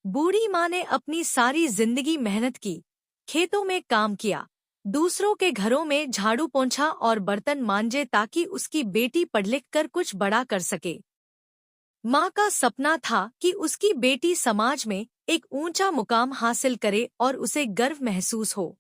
बूढ़ी माँ ने अपनी सारी जिंदगी मेहनत की, खेतों में काम किया, दूसरों के घरों में झाड़ू पोंछा और बर्तन मांजे ताकि उसकी बेटी पढ़ लिख कर कुछ बड़ा कर सके। माँ का सपना था कि उसकी बेटी समाज में एक ऊंचा मुकाम हासिल करे और उसे गर्व महसूस हो।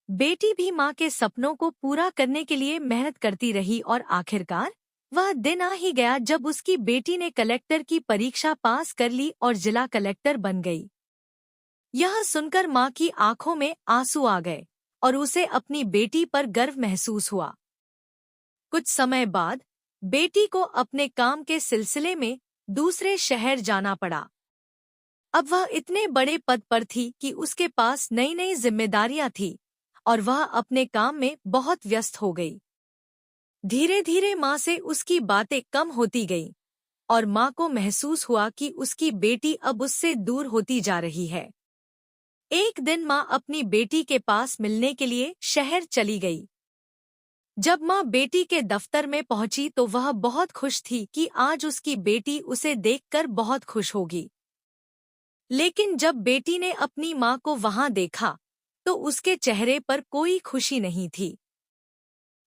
बेटी भी माँ के सपनों को पूरा करने के लिए मेहनत करती रही और आखिरकार वह दिन आ ही गया जब उसकी बेटी ने कलेक्टर की परीक्षा पास कर ली और जिला कलेक्टर बन गई। यह सुनकर माँ की आंखों में आंसू आ गए और उसे अपनी बेटी पर गर्व महसूस हुआ। कुछ समय बाद बेटी को अपने काम के सिलसिले में दूसरे शहर जाना पड़ा। अब वह इतने बड़े पद पर थी कि उसके पास नई नई जिम्मेदारियां थी और वह अपने काम में बहुत व्यस्त हो गई। धीरे धीरे माँ से उसकी बातें कम होती गईं और माँ को महसूस हुआ कि उसकी बेटी अब उससे दूर होती जा रही है। एक दिन माँ अपनी बेटी के पास मिलने के लिए शहर चली गई। जब माँ बेटी के दफ्तर में पहुंची तो वह बहुत खुश थी कि आज उसकी बेटी उसे देखकर बहुत खुश होगी। लेकिन जब बेटी ने अपनी माँ को वहां देखा तो उसके चेहरे पर कोई खुशी नहीं थी।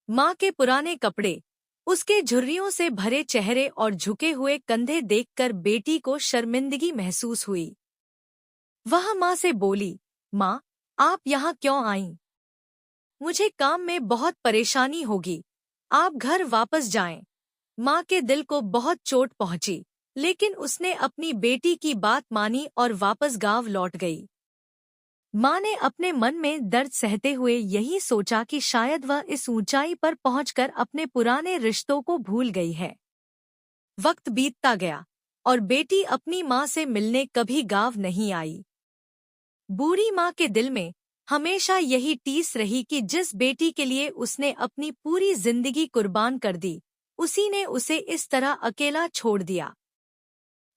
माँ के पुराने कपड़े, उसके झुर्रियों से भरे चेहरे और झुके हुए कंधे देखकर बेटी को शर्मिंदगी महसूस हुई। वह माँ से बोली, माँ, आप यहाँ क्यों आईं? मुझे काम में बहुत परेशानी होगी, आप घर वापस जाएं। माँ के दिल को बहुत चोट पहुंची, लेकिन उसने अपनी बेटी की बात मानी और वापस गांव लौट गई। माँ ने अपने मन में दर्द सहते हुए यही सोचा कि शायद वह इस ऊंचाई पर पहुंचकर अपने पुराने रिश्तों को भूल गई है। वक्त बीतता गया और बेटी अपनी माँ से मिलने कभी गांव नहीं आई। बूढ़ी माँ के दिल में हमेशा यही टीस रही कि जिस बेटी के लिए उसने अपनी पूरी जिंदगी कुर्बान कर दी, उसी ने उसे इस तरह अकेला छोड़ दिया।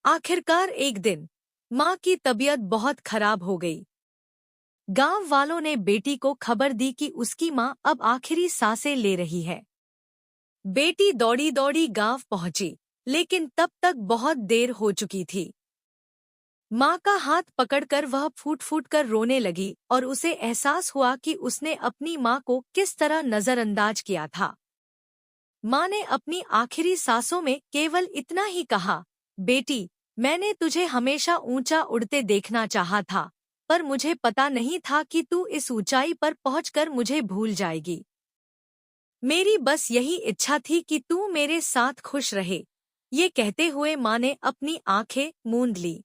आखिरकार एक दिन माँ की तबीयत बहुत खराब हो गई। गांव वालों ने बेटी को खबर दी कि उसकी माँ अब आखिरी सांसें ले रही है। बेटी दौड़ी दौड़ी गांव पहुंची, लेकिन तब तक बहुत देर हो चुकी थी। माँ का हाथ पकड़कर वह फूट फूट कर रोने लगी और उसे एहसास हुआ कि उसने अपनी माँ को किस तरह नजरअंदाज किया था। माँ ने अपनी आखिरी सांसों में केवल इतना ही कहा, बेटी, मैंने तुझे हमेशा ऊंचा उड़ते देखना चाहा था, पर मुझे पता नहीं था कि तू इस ऊंचाई पर पहुंचकर मुझे भूल जाएगी। मेरी बस यही इच्छा थी कि तू मेरे साथ खुश रहे। ये कहते हुए माँ ने अपनी आंखें मूंद ली।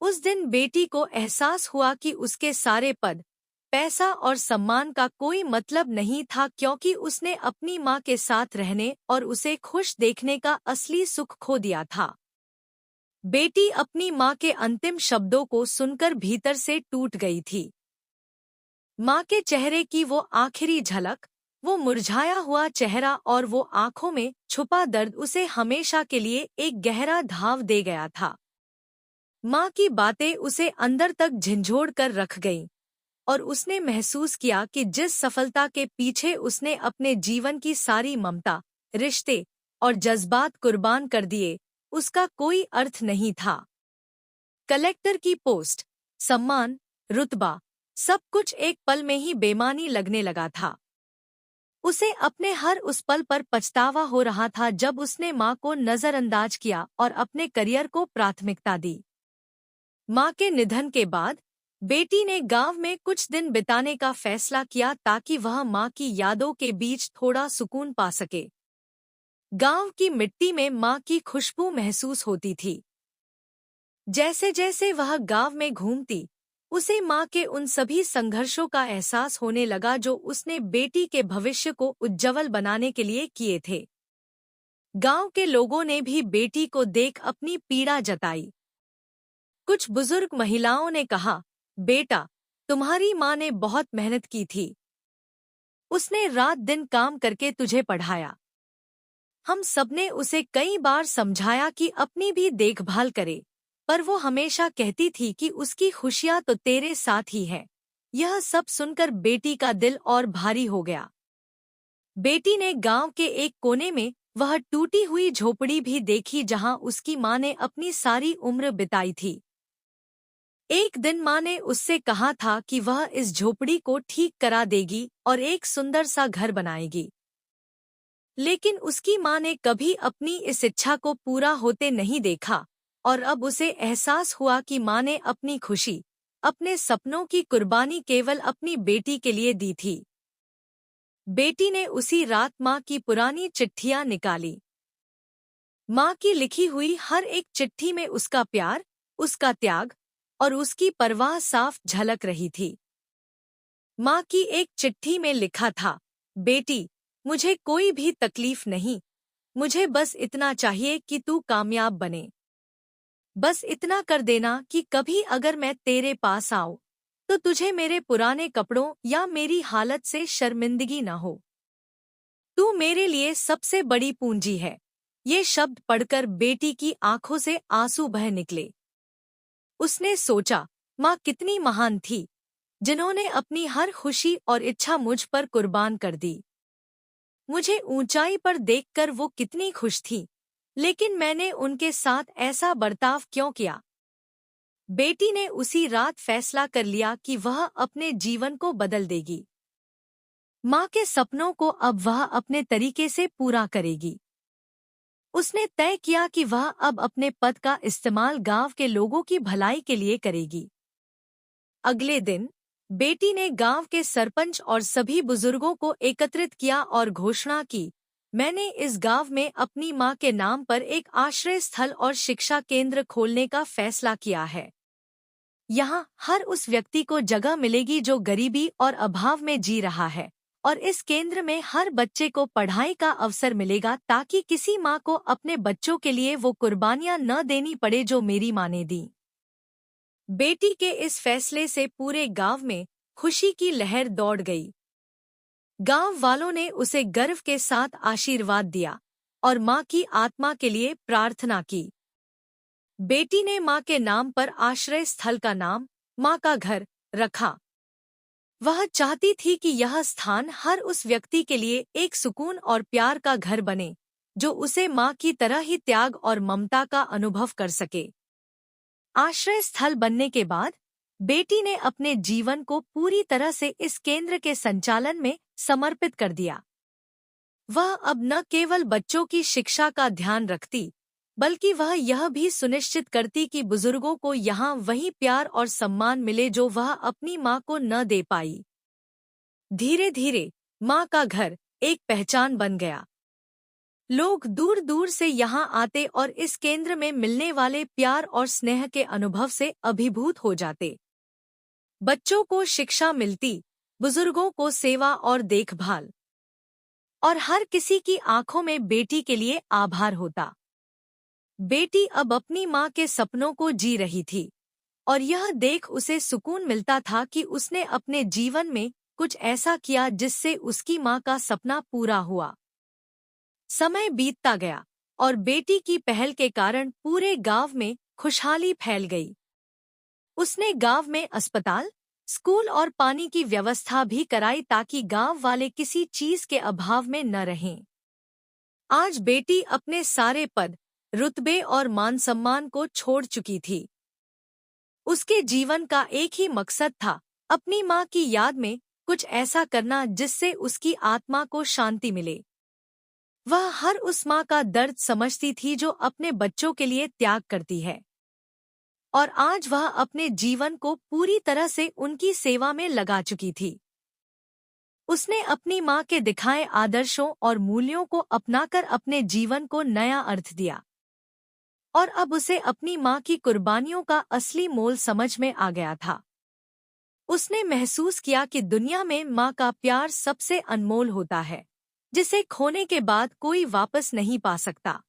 उस दिन बेटी को एहसास हुआ कि उसके सारे पद, पैसा और सम्मान का कोई मतलब नहीं था, क्योंकि उसने अपनी माँ के साथ रहने और उसे खुश देखने का असली सुख खो दिया था। बेटी अपनी माँ के अंतिम शब्दों को सुनकर भीतर से टूट गई थी। माँ के चेहरे की वो आखिरी झलक, वो मुरझाया हुआ चेहरा और वो आंखों में छुपा दर्द उसे हमेशा के लिए एक गहरा घाव दे गया था। माँ की बातें उसे अंदर तक झंझोड़ कर रख गईं और उसने महसूस किया कि जिस सफलता के पीछे उसने अपने जीवन की सारी ममता, रिश्ते और जज्बात कुर्बान कर दिए, उसका कोई अर्थ नहीं था। कलेक्टर की पोस्ट, सम्मान, रुतबा, सब कुछ एक पल में ही बेमानी लगने लगा था। उसे अपने हर उस पल पर पछतावा हो रहा था जब उसने माँ को नजरअंदाज किया और अपने करियर को प्राथमिकता दी। माँ के निधन के बाद बेटी ने गांव में कुछ दिन बिताने का फैसला किया ताकि वह माँ की यादों के बीच थोड़ा सुकून पा सके। गांव की मिट्टी में माँ की खुशबू महसूस होती थी। जैसे जैसे वह गांव में घूमती, उसे माँ के उन सभी संघर्षों का एहसास होने लगा जो उसने बेटी के भविष्य को उज्जवल बनाने के लिए किए थे। गांव के लोगों ने भी बेटी को देख अपनी पीड़ा जताई। कुछ बुजुर्ग महिलाओं ने कहा, बेटा, तुम्हारी माँ ने बहुत मेहनत की थी। उसने रात दिन काम करके तुझे पढ़ाया। हम सबने उसे कई बार समझाया कि अपनी भी देखभाल करे, पर वो हमेशा कहती थी कि उसकी खुशियाँ तो तेरे साथ ही है। यह सब सुनकर बेटी का दिल और भारी हो गया। बेटी ने गांव के एक कोने में वह टूटी हुई झोपड़ी भी देखी जहां उसकी माँ ने अपनी सारी उम्र बिताई थी। एक दिन माँ ने उससे कहा था कि वह इस झोपड़ी को ठीक करा देगी और एक सुंदर सा घर बनाएगी। लेकिन उसकी माँ ने कभी अपनी इस इच्छा को पूरा होते नहीं देखा और अब उसे एहसास हुआ कि माँ ने अपनी खुशी, अपने सपनों की कुर्बानी केवल अपनी बेटी के लिए दी थी। बेटी ने उसी रात माँ की पुरानी चिट्ठियां निकाली। माँ की लिखी हुई हर एक चिट्ठी में उसका प्यार, उसका त्याग और उसकी परवाह साफ झलक रही थी। माँ की एक चिट्ठी में लिखा था, बेटी, मुझे कोई भी तकलीफ नहीं, मुझे बस इतना चाहिए कि तू कामयाब बने। बस इतना कर देना कि कभी अगर मैं तेरे पास आऊं तो तुझे मेरे पुराने कपड़ों या मेरी हालत से शर्मिंदगी न हो। तू मेरे लिए सबसे बड़ी पूंजी है। ये शब्द पढ़कर बेटी की आंखों से आंसू बह निकले। उसने सोचा, माँ कितनी महान थी, जिन्होंने अपनी हर खुशी और इच्छा मुझ पर कुर्बान कर दी। मुझे ऊंचाई पर देखकर वो कितनी खुश थी, लेकिन मैंने उनके साथ ऐसा बर्ताव क्यों किया? बेटी ने उसी रात फैसला कर लिया कि वह अपने जीवन को बदल देगी। माँ के सपनों को अब वह अपने तरीके से पूरा करेगी। उसने तय किया कि वह अब अपने पद का इस्तेमाल गांव के लोगों की भलाई के लिए करेगी। अगले दिन बेटी ने गांव के सरपंच और सभी बुजुर्गों को एकत्रित किया और घोषणा की, मैंने इस गांव में अपनी मां के नाम पर एक आश्रय स्थल और शिक्षा केंद्र खोलने का फैसला किया है। यहाँ हर उस व्यक्ति को जगह मिलेगी जो गरीबी और अभाव में जी रहा है, और इस केंद्र में हर बच्चे को पढ़ाई का अवसर मिलेगा ताकि किसी माँ को अपने बच्चों के लिए वो कुर्बानियां न देनी पड़े जो मेरी माँ ने दी। बेटी के इस फैसले से पूरे गांव में खुशी की लहर दौड़ गई। गांव वालों ने उसे गर्व के साथ आशीर्वाद दिया और माँ की आत्मा के लिए प्रार्थना की। बेटी ने माँ के नाम पर आश्रय स्थल का नाम माँ का घर रखा। वह चाहती थी कि यह स्थान हर उस व्यक्ति के लिए एक सुकून और प्यार का घर बने, जो उसे माँ की तरह ही त्याग और ममता का अनुभव कर सके। आश्रय स्थल बनने के बाद बेटी ने अपने जीवन को पूरी तरह से इस केंद्र के संचालन में समर्पित कर दिया। वह अब न केवल बच्चों की शिक्षा का ध्यान रखती, बल्कि वह यह भी सुनिश्चित करती कि बुजुर्गों को यहाँ वही प्यार और सम्मान मिले जो वह अपनी माँ को न दे पाई। धीरे धीरे माँ का घर एक पहचान बन गया। लोग दूर दूर से यहाँ आते और इस केंद्र में मिलने वाले प्यार और स्नेह के अनुभव से अभिभूत हो जाते। बच्चों को शिक्षा मिलती, बुजुर्गों को सेवा और देखभाल, और हर किसी की आंखों में बेटी के लिए आभार होता। बेटी अब अपनी माँ के सपनों को जी रही थी, और यह देख उसे सुकून मिलता था कि उसने अपने जीवन में कुछ ऐसा किया जिससे उसकी माँ का सपना पूरा हुआ। समय बीतता गया और बेटी की पहल के कारण पूरे गांव में खुशहाली फैल गई। उसने गांव में अस्पताल, स्कूल और पानी की व्यवस्था भी कराई ताकि गांव वाले किसी चीज के अभाव में न रहें। आज बेटी अपने सारे पद, रुतबे और मान सम्मान को छोड़ चुकी थी। उसके जीवन का एक ही मकसद था, अपनी माँ की याद में कुछ ऐसा करना जिससे उसकी आत्मा को शांति मिले। वह हर उस माँ का दर्द समझती थी जो अपने बच्चों के लिए त्याग करती है, और आज वह अपने जीवन को पूरी तरह से उनकी सेवा में लगा चुकी थी। उसने अपनी माँ के दिखाए आदर्शों और मूल्यों को अपनाकर अपने जीवन को नया अर्थ दिया, और अब उसे अपनी माँ की कुर्बानियों का असली मोल समझ में आ गया था। उसने महसूस किया कि दुनिया में माँ का प्यार सबसे अनमोल होता है, जिसे खोने के बाद कोई वापस नहीं पा सकता।